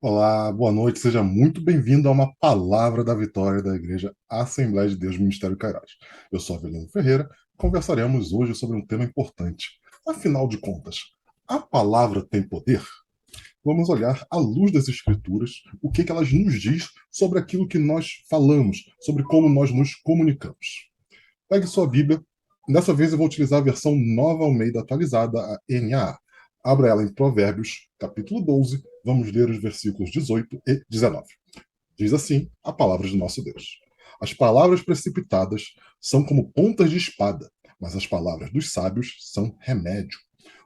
Olá, boa noite, seja muito bem-vindo a uma Palavra da Vitória da Igreja Assembleia de Deus Ministério Kairos. Eu sou Avelino Ferreira e conversaremos hoje sobre um tema importante. Afinal de contas, a palavra tem poder? Vamos olhar à luz das Escrituras o que elas nos diz sobre aquilo que nós falamos, sobre como nós nos comunicamos. Pegue sua Bíblia. Dessa vez eu vou utilizar a versão Nova Almeida atualizada, a NAA. Abra ela em Provérbios, capítulo 12. Vamos ler os versículos 18 e 19. Diz assim a palavra de nosso Deus: As palavras precipitadas são como pontas de espada, mas as palavras dos sábios são remédio.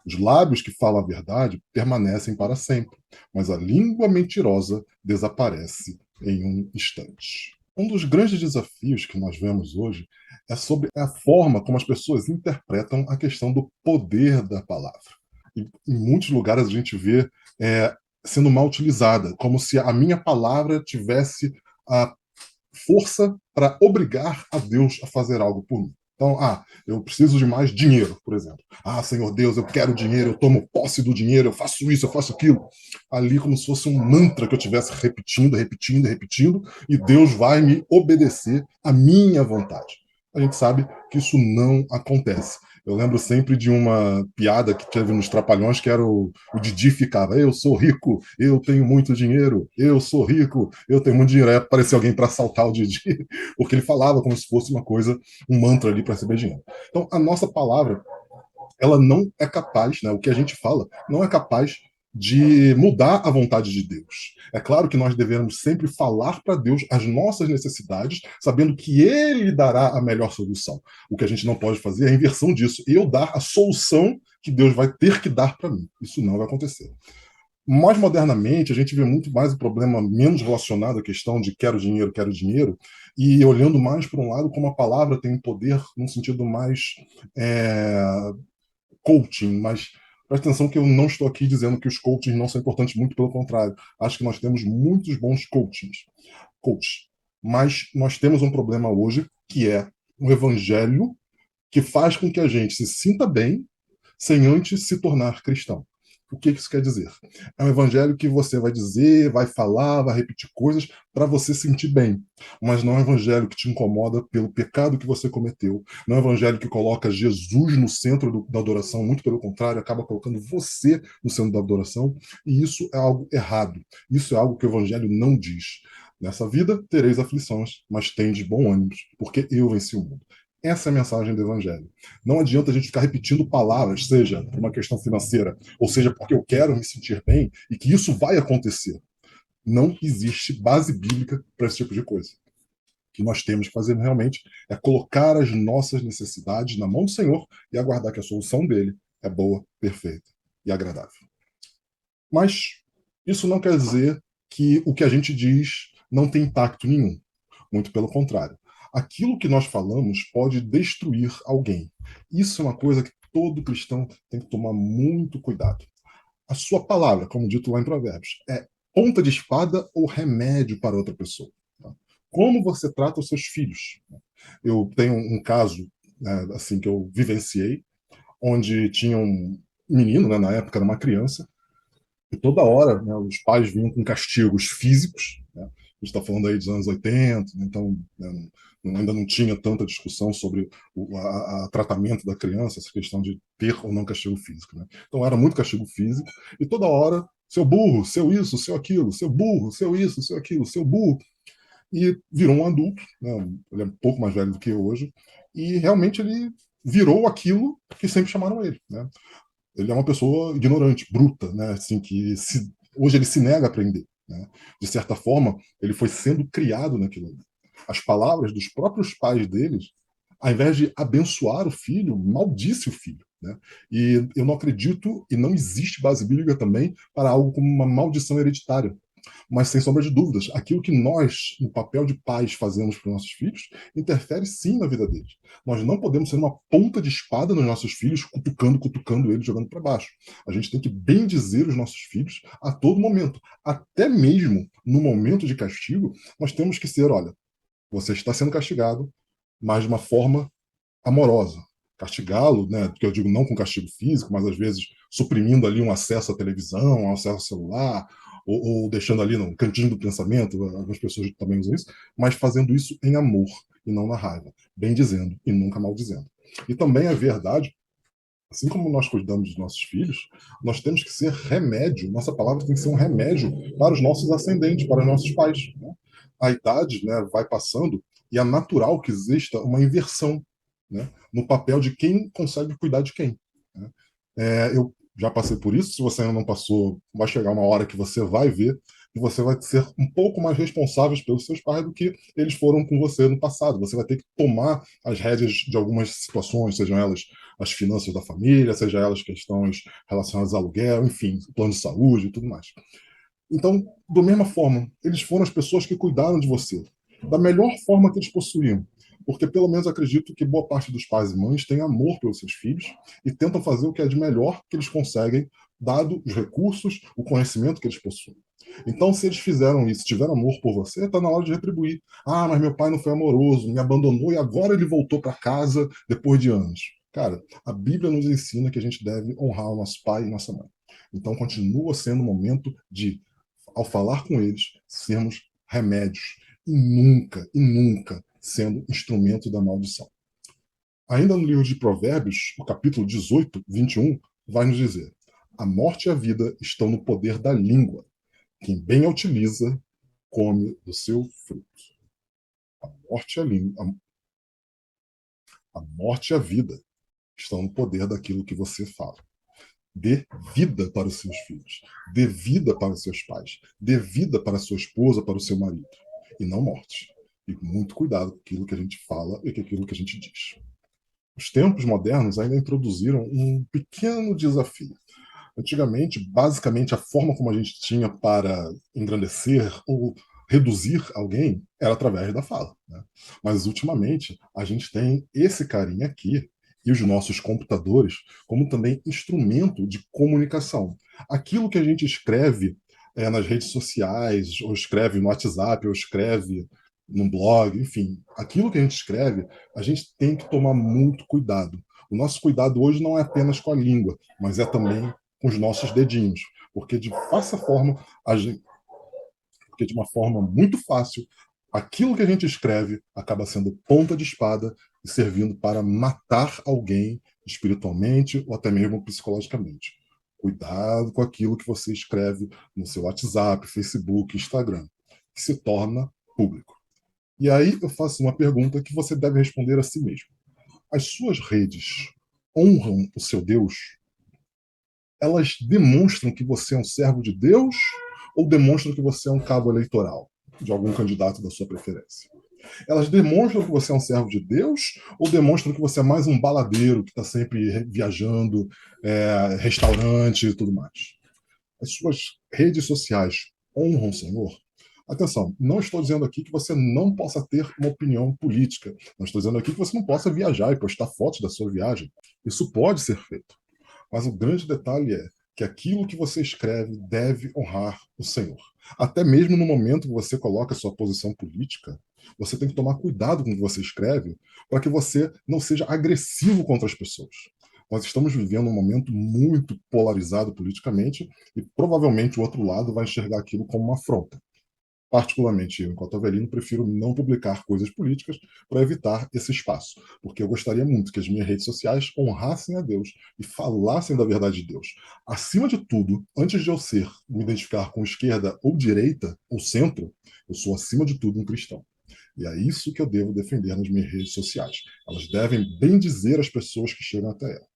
Os lábios que falam a verdade permanecem para sempre, mas a língua mentirosa desaparece em um instante. Um dos grandes desafios que nós vemos hoje é sobre a forma como as pessoas interpretam a questão do poder da palavra. E, em muitos lugares a gente vê sendo mal utilizada, como se a minha palavra tivesse a força para obrigar a Deus a fazer algo por mim. Então, eu preciso de mais dinheiro, por exemplo. Senhor Deus, eu quero dinheiro, eu tomo posse do dinheiro, eu faço isso, eu faço aquilo. Ali como se fosse um mantra que eu estivesse repetindo, repetindo, repetindo, e Deus vai me obedecer à minha vontade. A gente sabe que isso não acontece. Eu lembro sempre de uma piada que teve nos Trapalhões, que era o Didi ficava: eu sou rico, eu tenho muito dinheiro, eu sou rico, eu tenho muito dinheiro. Aí aparecia alguém para assaltar o Didi, porque ele falava como se fosse uma coisa, um mantra ali para receber dinheiro. Então, a nossa palavra, ela não é capaz, né, o que a gente fala, não é capaz de mudar a vontade de Deus. É claro que nós devemos sempre falar para Deus as nossas necessidades, sabendo que Ele dará a melhor solução. O que a gente não pode fazer é a inversão disso. Eu dar a solução que Deus vai ter que dar para mim. Isso não vai acontecer. Mais modernamente, a gente vê muito mais o problema menos relacionado à questão de quero dinheiro, e olhando mais por um lado como a palavra tem um poder num sentido mais é, coaching, mas presta atenção que eu não estou aqui dizendo que os coachings não são importantes, muito pelo contrário. Acho que nós temos muitos bons coaches, mas nós temos um problema hoje que é um evangelho que faz com que a gente se sinta bem sem antes se tornar cristão. O que isso quer dizer? É um evangelho que você vai dizer, vai falar, vai repetir coisas para você sentir bem, mas não é um evangelho que te incomoda pelo pecado que você cometeu, não é um evangelho que coloca Jesus no centro da adoração, muito pelo contrário, acaba colocando você no centro da adoração, e isso é algo errado. Isso é algo que o evangelho não diz. Nessa vida tereis aflições, mas tendes bom ânimo, porque eu venci o mundo. Essa é a mensagem do Evangelho. Não adianta a gente ficar repetindo palavras, seja por uma questão financeira, ou seja porque eu quero me sentir bem e que isso vai acontecer. Não existe base bíblica para esse tipo de coisa. O que nós temos que fazer realmente é colocar as nossas necessidades na mão do Senhor e aguardar que a solução dele é boa, perfeita e agradável. Mas isso não quer dizer que o que a gente diz não tem impacto nenhum. Muito pelo contrário. Aquilo que nós falamos pode destruir alguém. Isso é uma coisa que todo cristão tem que tomar muito cuidado. A sua palavra, como dito lá em Provérbios, é ponta de espada ou remédio para outra pessoa. Tá? Como você trata os seus filhos? Eu tenho um caso assim que eu vivenciei, onde tinha um menino, né, na época era uma criança, e toda hora, né, os pais vinham com castigos físicos, né? A gente está falando aí dos anos 80, então né, ainda não tinha tanta discussão sobre o tratamento da criança, essa questão de ter ou não castigo físico. Né? Então era muito castigo físico, e toda hora, seu burro, seu isso, seu aquilo, seu burro, seu isso, seu aquilo, seu burro. E virou um adulto, né? Ele é um pouco mais velho do que eu hoje, e realmente ele virou aquilo que sempre chamaram ele. Né? Ele é uma pessoa ignorante, bruta, né? Assim, hoje ele se nega a aprender. Né? De certa forma, ele foi sendo criado naquilo ali. As palavras dos próprios pais deles, ao invés de abençoar o filho, maldisse o filho. Né? E eu não acredito, e não existe base bíblica também, para algo como uma maldição hereditária. Mas, sem sombra de dúvidas, aquilo que nós, no papel de pais, fazemos para os nossos filhos, interfere sim na vida deles. Nós não podemos ser uma ponta de espada nos nossos filhos, cutucando, cutucando eles, jogando para baixo. A gente tem que bendizer os nossos filhos a todo momento. Até mesmo no momento de castigo, nós temos que ser, olha, você está sendo castigado, mas de uma forma amorosa. Castigá-lo, né, que eu digo não com castigo físico, mas às vezes suprimindo ali um acesso à televisão, um acesso ao celular, ou deixando ali no cantinho do pensamento, algumas pessoas também usam isso, mas fazendo isso em amor e não na raiva, bem dizendo e nunca maldizendo. E também é verdade, assim como nós cuidamos dos nossos filhos, nós temos que ser remédio, nossa palavra tem que ser um remédio para os nossos ascendentes, para os nossos pais. Né? A idade, né, vai passando e é natural que exista uma inversão, né, no papel de quem consegue cuidar de quem. Né? Eu já passei por isso, se você ainda não passou, vai chegar uma hora que você vai ver que você vai ser um pouco mais responsável pelos seus pais do que eles foram com você no passado. Você vai ter que tomar as rédeas de algumas situações, sejam elas as finanças da família, sejam elas questões relacionadas ao aluguel, enfim, plano de saúde e tudo mais. Então, da mesma forma, eles foram as pessoas que cuidaram de você, da melhor forma que eles possuíam. Porque, pelo menos, acredito que boa parte dos pais e mães tem amor pelos seus filhos e tentam fazer o que é de melhor que eles conseguem, dado os recursos, o conhecimento que eles possuem. Então, se eles fizeram isso, tiveram amor por você, está na hora de retribuir. Ah, mas meu pai não foi amoroso, me abandonou e agora ele voltou para casa depois de anos. Cara, a Bíblia nos ensina que a gente deve honrar o nosso pai e nossa mãe. Então, continua sendo o momento de, ao falar com eles, sermos remédios e nunca sendo instrumento da maldição. Ainda no livro de Provérbios, o capítulo 18, 21, vai nos dizer: a morte e a vida estão no poder da língua. Quem bem a utiliza, come do seu fruto. A morte e a, língua, a morte e a vida estão no poder daquilo que você fala. Dê vida para os seus filhos. Dê vida para os seus pais. Dê vida para a sua esposa, para o seu marido. E não morte. E muito cuidado com aquilo que a gente fala e com aquilo que a gente diz. Os tempos modernos ainda introduziram um pequeno desafio. Antigamente, basicamente, a forma como a gente tinha para engrandecer ou reduzir alguém era através da fala. Né? Mas, ultimamente, a gente tem esse carinha aqui e os nossos computadores como também instrumento de comunicação. Aquilo que a gente escreve nas redes sociais, ou escreve no WhatsApp, ou escreve no blog, enfim, aquilo que a gente escreve, a gente tem que tomar muito cuidado. O nosso cuidado hoje não é apenas com a língua, mas é também com os nossos dedinhos, porque de fácil forma, porque de uma forma muito fácil, aquilo que a gente escreve acaba sendo ponta de espada e servindo para matar alguém espiritualmente ou até mesmo psicologicamente. Cuidado com aquilo que você escreve no seu WhatsApp, Facebook, Instagram, que se torna público. E aí eu faço uma pergunta que você deve responder a si mesmo. As suas redes honram o seu Deus? Elas demonstram que você é um servo de Deus ou demonstram que você é um cabo eleitoral de algum candidato da sua preferência? Elas demonstram que você é um servo de Deus ou demonstram que você é mais um baladeiro que está sempre viajando, restaurante e tudo mais? As suas redes sociais honram o Senhor? Atenção, não estou dizendo aqui que você não possa ter uma opinião política. Não estou dizendo aqui que você não possa viajar e postar fotos da sua viagem. Isso pode ser feito. Mas o grande detalhe é que aquilo que você escreve deve honrar o Senhor. Até mesmo no momento que você coloca a sua posição política, você tem que tomar cuidado com o que você escreve para que você não seja agressivo contra as pessoas. Nós estamos vivendo um momento muito polarizado politicamente e provavelmente o outro lado vai enxergar aquilo como uma afronta. Particularmente eu, enquanto Avelino, prefiro não publicar coisas políticas para evitar esse espaço, porque eu gostaria muito que as minhas redes sociais honrassem a Deus e falassem da verdade de Deus. Acima de tudo, antes de eu me identificar com esquerda ou direita ou centro, eu sou acima de tudo um cristão. E é isso que eu devo defender nas minhas redes sociais. Elas devem bem dizer às pessoas que chegam até ela.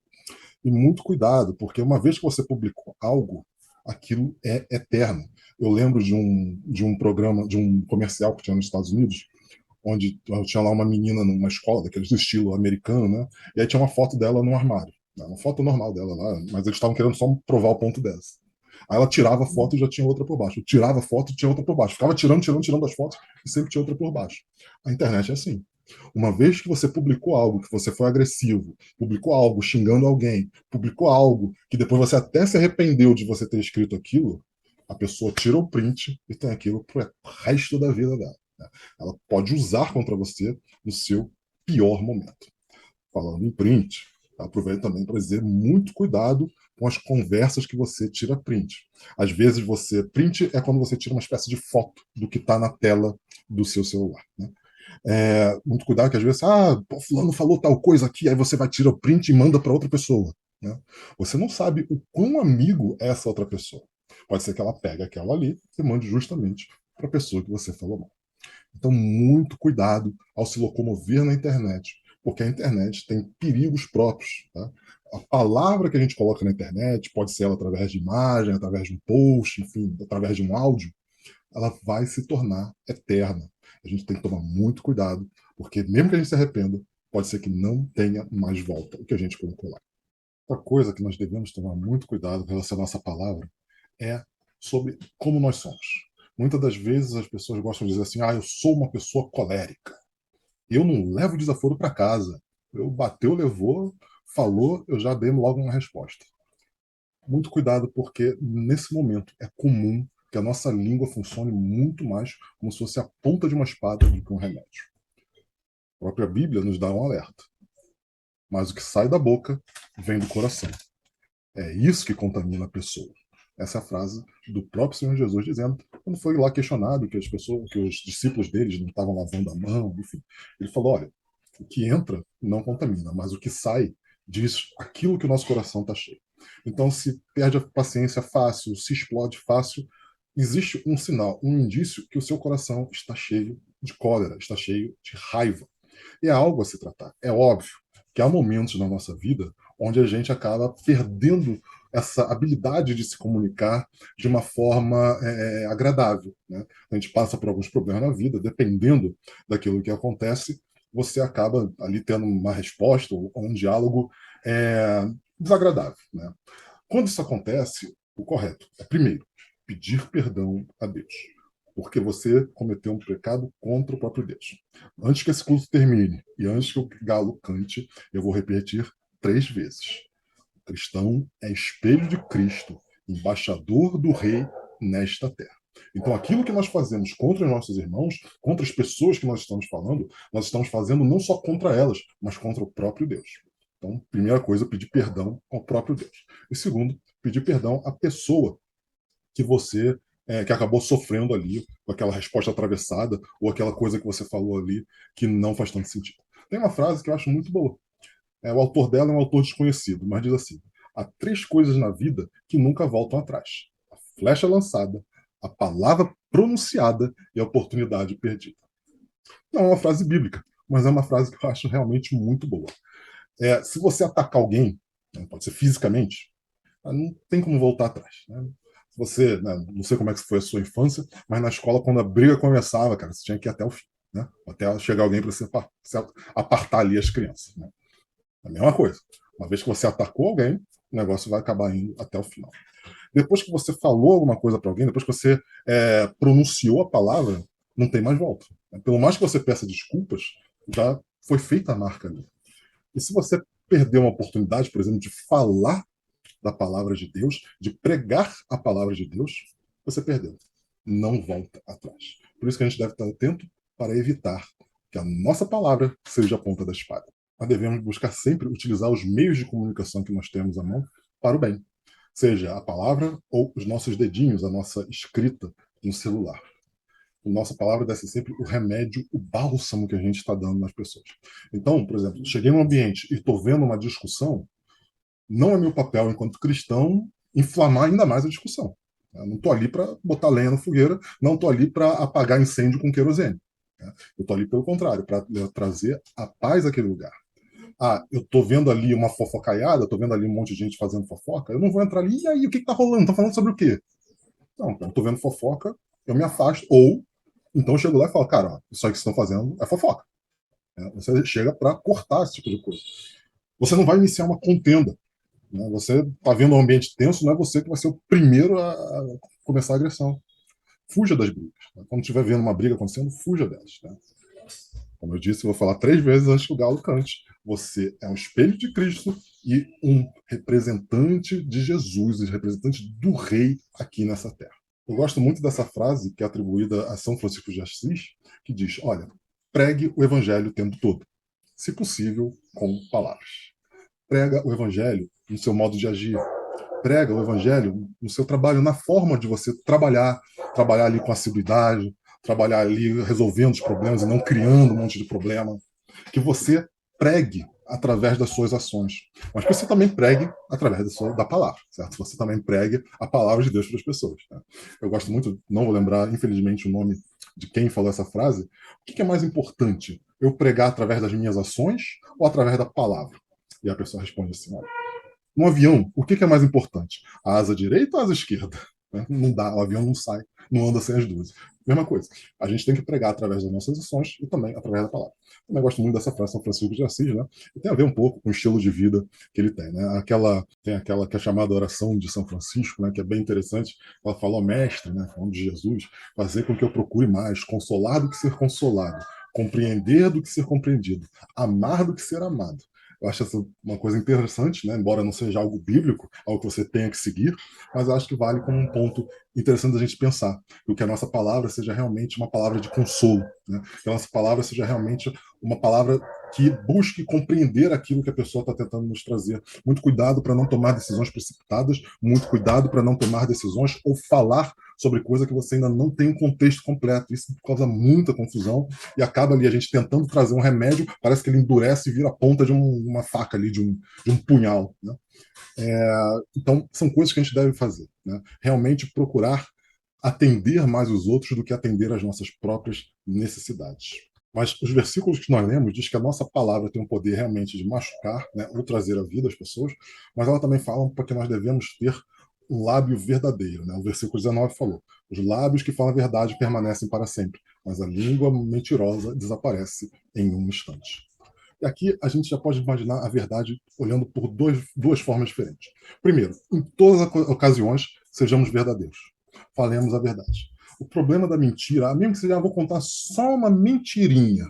E muito cuidado, porque uma vez que você publicou algo, aquilo é eterno. Eu lembro de um programa, de um comercial que tinha nos Estados Unidos, onde tinha lá uma menina numa escola, daqueles do estilo americano, né? E aí tinha uma foto dela no armário. Né? Uma foto normal dela lá, mas eles estavam querendo só provar o ponto dessa. Aí ela tirava a foto e já tinha outra por baixo. Eu tirava a foto e tinha outra por baixo. Ficava tirando as fotos e sempre tinha outra por baixo. A internet é assim. Uma vez que você publicou algo, que você foi agressivo, publicou algo xingando alguém, publicou algo que depois você até se arrependeu de você ter escrito aquilo, a pessoa tira o print e tem aquilo pro resto da vida dela. Né? Ela pode usar contra você no seu pior momento. Falando em print, aproveito também para dizer muito cuidado com as conversas que você tira print. Às vezes print é quando você tira uma espécie de foto do que está na tela do seu celular, né? Muito cuidado que às vezes, pô, fulano falou tal coisa aqui, aí você vai tirar o print e manda para outra pessoa, né? Você não sabe o quão amigo é essa outra pessoa. Pode ser que ela pegue aquela ali e mande justamente para a pessoa que você falou mal. Então, muito cuidado ao se locomover na internet, porque a internet tem perigos próprios. Tá? A palavra que a gente coloca na internet, pode ser ela através de imagem, através de um post, enfim, através de um áudio, ela vai se tornar eterna. A gente tem que tomar muito cuidado, porque mesmo que a gente se arrependa, pode ser que não tenha mais volta o que a gente colocou lá. Outra coisa que nós devemos tomar muito cuidado com relação à nossa palavra é sobre como nós somos. Muitas das vezes as pessoas gostam de dizer assim: eu sou uma pessoa colérica. Eu não levo desaforo para casa. Eu bateu, levou, falou, eu já dei logo uma resposta. Muito cuidado, porque nesse momento é comum que a nossa língua funcione muito mais como se fosse a ponta de uma espada do que um remédio. A própria Bíblia nos dá um alerta. Mas o que sai da boca vem do coração. É isso que contamina a pessoa. Essa é a frase do próprio Senhor Jesus dizendo, quando foi lá questionado que as pessoas, que os discípulos deles não estavam lavando a mão, enfim. Ele falou: olha, o que entra não contamina, mas o que sai diz aquilo que o nosso coração está cheio. Então, se perde a paciência fácil, se explode fácil, existe um sinal, um indício que o seu coração está cheio de cólera, está cheio de raiva. E é algo a se tratar. É óbvio que há momentos na nossa vida onde a gente acaba perdendo essa habilidade de se comunicar de uma forma agradável, né? A gente passa por alguns problemas na vida, dependendo daquilo que acontece, você acaba ali tendo uma resposta ou um diálogo desagradável, né? Quando isso acontece, o correto é, primeiro, pedir perdão a Deus, porque você cometeu um pecado contra o próprio Deus. Antes que esse culto termine e antes que o galo cante, eu vou repetir 3 vezes. O cristão é espelho de Cristo, embaixador do Rei nesta terra. Então, aquilo que nós fazemos contra os nossos irmãos, contra as pessoas que nós estamos falando, nós estamos fazendo não só contra elas, mas contra o próprio Deus. Então, primeira coisa, pedir perdão ao próprio Deus. E segundo, pedir perdão à pessoa que você que acabou sofrendo ali com aquela resposta atravessada ou aquela coisa que você falou ali que não faz tanto sentido. Tem uma frase que eu acho muito boa. O autor dela é um autor desconhecido, mas diz assim: há 3 coisas na vida que nunca voltam atrás: a flecha lançada, a palavra pronunciada e a oportunidade perdida. Não é uma frase bíblica, mas é uma frase que eu acho realmente muito boa. Se você atacar alguém, né, pode ser fisicamente, não tem como voltar atrás, né? Você, né, não sei como é que foi a sua infância, mas na escola, quando a briga começava, cara, você tinha que ir até o fim, né? Até chegar alguém para você apartar ali as crianças, né? É a mesma coisa. Uma vez que você atacou alguém, o negócio vai acabar indo até o final. Depois que você falou alguma coisa para alguém, depois que você pronunciou a palavra, não tem mais volta. Pelo mais que você peça desculpas, já foi feita a marca ali. E se você perdeu uma oportunidade, por exemplo, de falar da palavra de Deus, de pregar a palavra de Deus, você perdeu. Não volta atrás. Por isso que a gente deve estar atento para evitar que a nossa palavra seja a ponta da espada. Nós devemos buscar sempre utilizar os meios de comunicação que nós temos à mão para o bem, seja a palavra ou os nossos dedinhos, a nossa escrita no celular. A nossa palavra deve ser sempre o remédio, o bálsamo que a gente está dando nas pessoas. Então, por exemplo, cheguei num ambiente e estou vendo uma discussão, não é meu papel enquanto cristão inflamar ainda mais a discussão. Eu não estou ali para botar lenha na fogueira, não estou ali para apagar incêndio com querosene. Eu estou ali, pelo contrário, para trazer a paz àquele lugar. Eu estou vendo ali uma fofocaiada, estou vendo ali um monte de gente fazendo fofoca, eu não vou entrar ali, e aí, o que está rolando? Estão falando sobre o quê? Não, eu estou vendo fofoca, eu me afasto, ou então eu chego lá e falo: cara, ó, isso aí que vocês estão fazendo é fofoca. Você chega para cortar esse tipo de coisa. Você não vai iniciar uma contenda, né? Você está vendo um ambiente tenso, não é você que vai ser o primeiro a começar a agressão. Fuja das brigas. Né? Quando estiver vendo uma briga acontecendo, fuja delas. Né? Como eu disse, eu vou falar 3 vezes antes que o galo cante. Você é um espelho de Cristo e um representante de Jesus, e representante do Rei aqui nessa terra. Eu gosto muito dessa frase que é atribuída a São Francisco de Assis, que diz: olha, pregue o evangelho o tempo todo, se possível, com palavras. Prega o evangelho no seu modo de agir, prega o evangelho no seu trabalho, na forma de você trabalhar ali com assiduidade, trabalhar ali resolvendo os problemas e não criando um monte de problema. Que você pregue através das suas ações, mas que você também pregue através da palavra, certo? Você também pregue a palavra de Deus para as pessoas. Né? Eu gosto muito, não vou lembrar, infelizmente, o nome de quem falou essa frase. O que é mais importante? Eu pregar através das minhas ações ou através da palavra? E a pessoa responde assim: olha, no avião, o que é mais importante? A asa direita ou a asa esquerda? Né? Não dá, o avião não sai, não anda sem as duas. Mesma coisa. A gente tem que pregar através das nossas ações e também através da palavra. Também gosto muito dessa frase de São Francisco de Assis, né? E tem a ver um pouco com o estilo de vida que ele tem, né? Tem aquela que é chamada oração de São Francisco, né? Que é bem interessante. Ela falou, mestre, né? Falando de Jesus, fazer com que eu procure mais, consolar do que ser consolado, compreender do que ser compreendido, amar do que ser amado. Eu acho essa uma coisa interessante, né? Embora não seja algo bíblico, algo que você tenha que seguir, mas eu acho que vale como um ponto interessante da gente pensar, que a nossa palavra seja realmente uma palavra de consolo, né? Que a nossa palavra seja realmente uma palavra que busque compreender aquilo que a pessoa está tentando nos trazer. Muito cuidado para não tomar decisões precipitadas, muito cuidado para não tomar decisões ou falar sobre coisa que você ainda não tem um contexto completo. Isso causa muita confusão e acaba ali a gente tentando trazer um remédio, parece que ele endurece e vira a ponta de uma faca ali, de um punhal. Né? Então, são coisas que a gente deve fazer. Né? Realmente procurar atender mais os outros do que atender às nossas próprias necessidades. Mas os versículos que nós lemos diz que a nossa palavra tem o poder realmente de machucar, né, ou trazer a vida às pessoas, mas ela também fala porque nós devemos ter um lábio verdadeiro. Né? O versículo 19 falou: os lábios que falam a verdade permanecem para sempre, mas a língua mentirosa desaparece em um instante. E aqui a gente já pode imaginar a verdade olhando por duas formas diferentes. Primeiro, em todas as ocasiões, sejamos verdadeiros. Falemos a verdade. O problema da mentira, mesmo que seja, vou contar só uma mentirinha,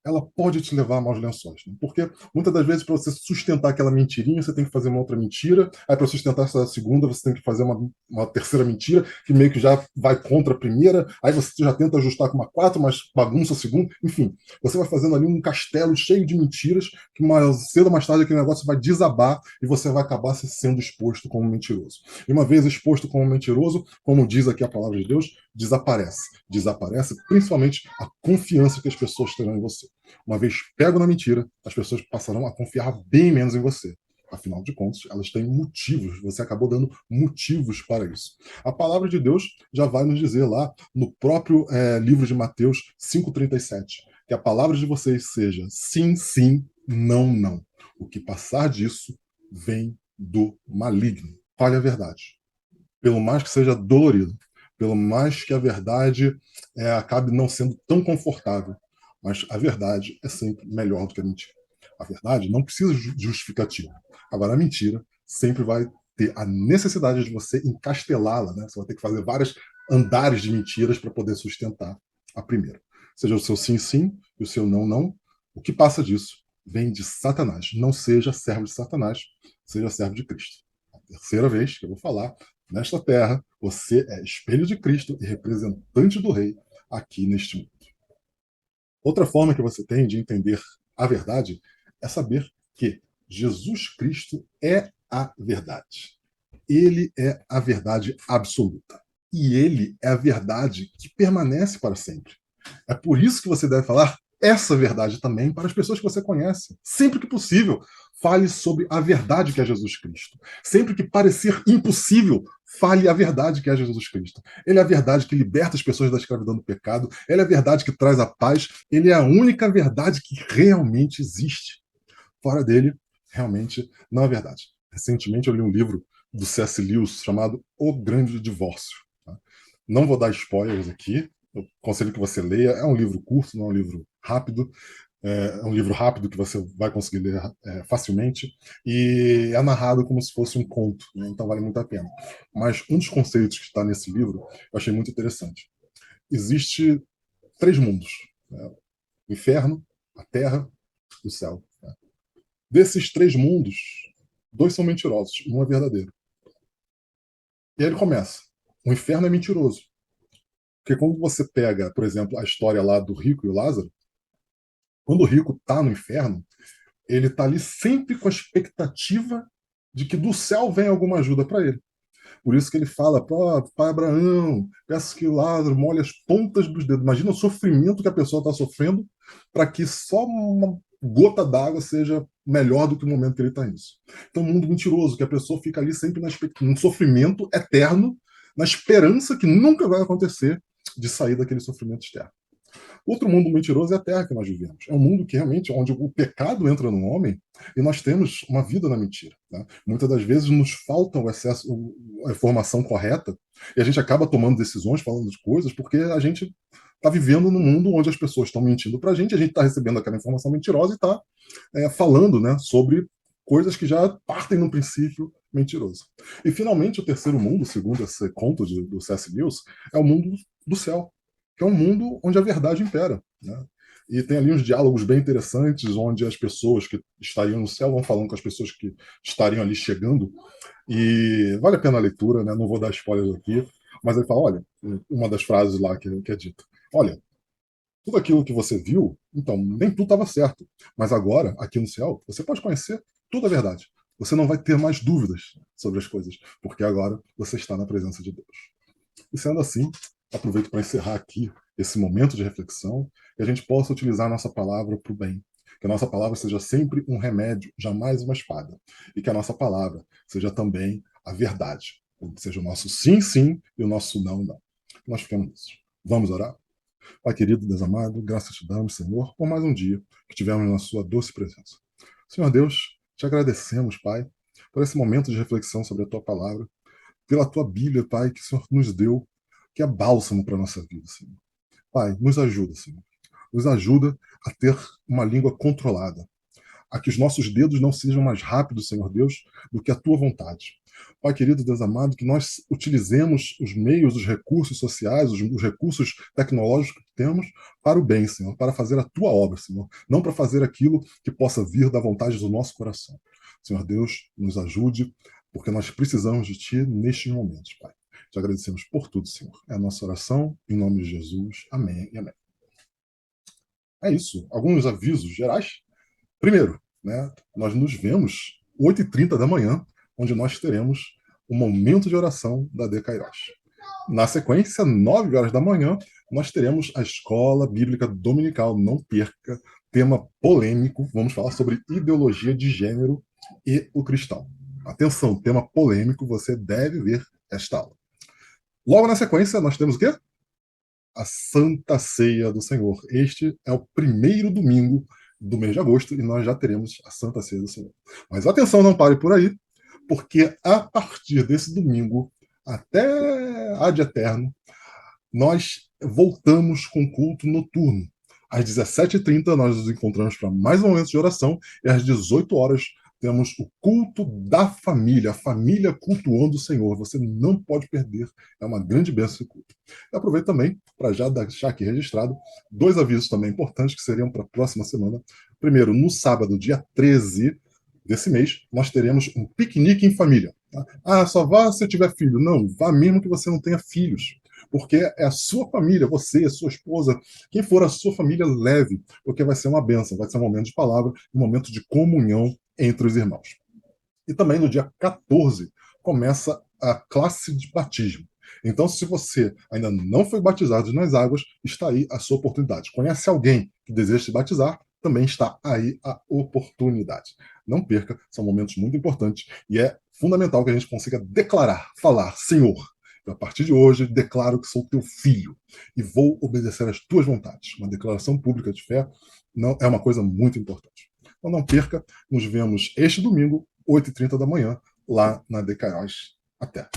ela pode te levar a maus lençóis. Né? Porque muitas das vezes, para você sustentar aquela mentirinha, você tem que fazer uma outra mentira. Aí, para sustentar essa segunda, você tem que fazer uma terceira mentira, que meio que já vai contra a primeira. Aí você já tenta ajustar com uma quarta, mas bagunça a segunda. Enfim, você vai fazendo ali um castelo cheio de mentiras, que mais cedo ou mais tarde aquele negócio vai desabar e você vai acabar sendo exposto como mentiroso. E uma vez exposto como mentiroso, como diz aqui a palavra de Deus, desaparece. Desaparece principalmente a confiança que as pessoas terão em você. Uma vez pego na mentira, as pessoas passarão a confiar bem menos em você. Afinal de contas, elas têm motivos, você acabou dando motivos para isso. A palavra de Deus já vai nos dizer lá no próprio livro de Mateus 5,37, que a palavra de vocês seja sim, sim, não, não. O que passar disso vem do maligno. Fale a verdade. Pelo mais que seja dolorido, pelo mais que a verdade acabe não sendo tão confortável, mas a verdade é sempre melhor do que a mentira. A verdade não precisa de justificativa. Agora, a mentira sempre vai ter a necessidade de você encastelá-la, né? Você vai ter que fazer vários andares de mentiras para poder sustentar a primeira. Seja o seu sim, sim e o seu não, não. O que passa disso vem de Satanás. Não seja servo de Satanás, seja servo de Cristo. A terceira vez que eu vou falar, nesta terra, você é espelho de Cristo e representante do Rei aqui neste mundo. Outra forma que você tem de entender a verdade é saber que Jesus Cristo é a verdade. Ele é a verdade absoluta. E ele é a verdade que permanece para sempre. É por isso que você deve falar essa verdade também para as pessoas que você conhece. Sempre que possível, fale sobre a verdade que é Jesus Cristo. Sempre que parecer impossível, fale a verdade que é Jesus Cristo. Ele é a verdade que liberta as pessoas da escravidão do pecado. Ele é a verdade que traz a paz. Ele é a única verdade que realmente existe. Fora dele, realmente não é verdade. Recentemente eu li um livro do C.S. Lewis chamado O Grande Divórcio. Tá? Não vou dar spoilers aqui, eu aconselho que você leia. É um livro curto, não é um livro rápido. É um livro rápido que você vai conseguir ler facilmente e é narrado como se fosse um conto, né? Então vale muito a pena. Mas um dos conceitos que está nesse livro eu achei muito interessante. Existe três mundos: né? O inferno, a terra e o céu. Né? Desses três mundos, dois são mentirosos, um é verdadeiro. E aí ele começa. O inferno é mentiroso. Porque quando você pega, por exemplo, a história lá do rico e o Lázaro, quando o rico está no inferno, ele está ali sempre com a expectativa de que do céu vem alguma ajuda para ele. Por isso que ele fala, pô, pai Abraão, peço que o Lázaro molhe as pontas dos dedos. Imagina o sofrimento que a pessoa está sofrendo para que só uma gota d'água seja melhor do que o momento que ele está nisso. Então, um mundo mentiroso, que a pessoa fica ali sempre num sofrimento eterno, na esperança que nunca vai acontecer de sair daquele sofrimento externo. Outro mundo mentiroso é a Terra que nós vivemos. É um mundo que realmente, onde o pecado entra no homem e nós temos uma vida na mentira. Né? Muitas das vezes nos falta o excesso, a informação correta e a gente acaba tomando decisões, falando de coisas, porque a gente está vivendo num mundo onde as pessoas estão mentindo para a gente está recebendo aquela informação mentirosa e está falando, né, sobre coisas que já partem no princípio mentiroso. E finalmente o terceiro mundo, segundo esse conto do C.S. Lewis, é o mundo do céu, que é um mundo onde a verdade impera. Né? E tem ali uns diálogos bem interessantes, onde as pessoas que estariam no céu vão falando com as pessoas que estariam ali chegando. E vale a pena a leitura, né? Não vou dar spoilers aqui, mas ele fala: olha, uma das frases lá que é dita: olha, tudo aquilo que você viu, então, nem tudo estava certo. Mas agora, aqui no céu, você pode conhecer toda a verdade. Você não vai ter mais dúvidas sobre as coisas, porque agora você está na presença de Deus. E sendo assim, aproveito para encerrar aqui esse momento de reflexão e a gente possa utilizar a nossa palavra para o bem. Que a nossa palavra seja sempre um remédio, jamais uma espada. E que a nossa palavra seja também a verdade. Seja o nosso sim, sim e o nosso não, não. Nós ficamos nisso. Vamos orar? Pai querido, Deus amado, graças te damos, Senhor, por mais um dia que tivemos na sua doce presença. Senhor Deus, te agradecemos, Pai, por esse momento de reflexão sobre a tua palavra, pela tua Bíblia, Pai, que o Senhor nos deu, que é bálsamo para a nossa vida, Senhor. Pai, nos ajuda, Senhor. Nos ajuda a ter uma língua controlada, a que os nossos dedos não sejam mais rápidos, Senhor Deus, do que a tua vontade. Pai querido, Deus amado, que nós utilizemos os meios, os recursos sociais, os recursos tecnológicos que temos para o bem, Senhor, para fazer a tua obra, Senhor, não para fazer aquilo que possa vir da vontade do nosso coração. Senhor Deus, nos ajude, porque nós precisamos de ti nestes momentos, Pai. Te agradecemos por tudo, Senhor. É a nossa oração, em nome de Jesus. Amém e amém. É isso. Alguns avisos gerais. Primeiro, né, nós nos vemos 8h30 da manhã, onde nós teremos o momento de oração da Decairos. Na sequência, 9 horas da manhã, nós teremos a Escola Bíblica Dominical. Não perca, tema polêmico. Vamos falar sobre ideologia de gênero e o cristão. Atenção, tema polêmico, você deve ver esta aula. Logo na sequência, nós temos o quê? A Santa Ceia do Senhor. Este é o primeiro domingo do mês de agosto e nós já teremos a Santa Ceia do Senhor. Mas atenção, não pare por aí, porque a partir desse domingo até ad eterno, nós voltamos com culto noturno. Às 17h30 nós nos encontramos para mais um momento de oração e às 18 horas temos o culto da família, a família cultuando o Senhor. Você não pode perder, é uma grande bênção esse culto. E aproveito também para já deixar aqui registrado 2 avisos também importantes que seriam para a próxima semana. Primeiro, no sábado, dia 13 desse mês, nós teremos um piquenique em família. Tá? Ah, só vá se tiver filho. Não, vá mesmo que você não tenha filhos. Porque é a sua família, você, a sua esposa, quem for a sua família, leve, porque vai ser uma bênção, vai ser um momento de palavra, um momento de comunhão entre os irmãos. E também no dia 14 começa a classe de batismo. Então, se você ainda não foi batizado nas águas, está aí a sua oportunidade. Conhece alguém que deseja se batizar? Também está aí a oportunidade. Não perca, são momentos muito importantes e é fundamental que a gente consiga declarar, falar: Senhor, a partir de hoje declaro que sou teu filho e vou obedecer às tuas vontades. Uma declaração pública de fé não é uma coisa muito importante. Então não perca, nos vemos este domingo, 8h30 da manhã, lá na Decaiós. Até!